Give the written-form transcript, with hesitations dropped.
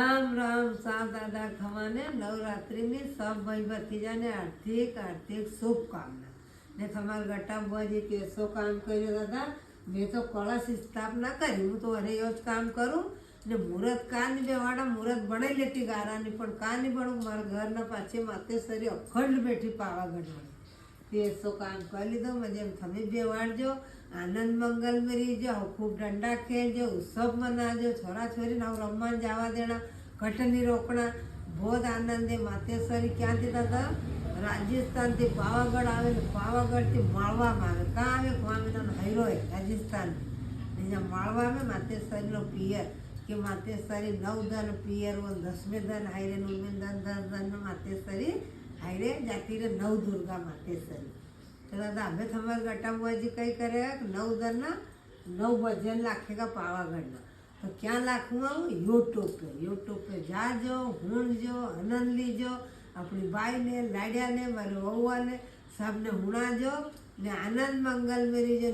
राम राम साहब दादा खवाने नवरात्रि में सब भाई भतीजा ने आर्थिक आर्थिक शुभकामना ने તમારા ગટા બુઆજી કેસો કામ કર્યો દાદા મેં તો કળશ સ્થાપના કરી હું તો અરે જ કામ કરું ને મુહૂર્ત કાની બેવાડા મુહૂર્ત બનાવી લેતી ગારાની પણ કાની બણું મારા ઘરના પાછે માતેશ્વરી અખંડ બેઠી પાવાગઢવાળી કેસો કામ કરી લીધો મજે તમે બેવાડજો આનંદ મંગલ में रहीजो खूब डंडा खेलजो उत्सव मनाजो छोरा छोरी ना रमवा जावा देना घटनी रोकना बहुत आनंद है मातेश्वरी क्या थी दादा राजस्थान थी पावागढ़ आवे पावागढ़ थी माळवा में आवे कहाँ आवे स्वामीनारायण हैरो है राजस्थान में माळवा में मातेश्वरी नो पियर कि मातेश्वरी 9 दिन पियर वो 10वें दिन हायरे 9वें दिन 10 दिन मातेश्वरी हायरे जाती रे 9 दुर्गा मातेश्वरी तो दादा हमें हमारे गट्टा बुआ जी कई करेगा कि 9 दिन ना 9 भजन लाखेगा पावागढ़ ना तो क्या लाखूँगा यूट्यूब पे जाजो हुणजो आनंद लीजो अपनी बाई ने लाड्या ने मारे वहुआ ने सबने हुणाजो ने आनंद मंगल में रहीजो।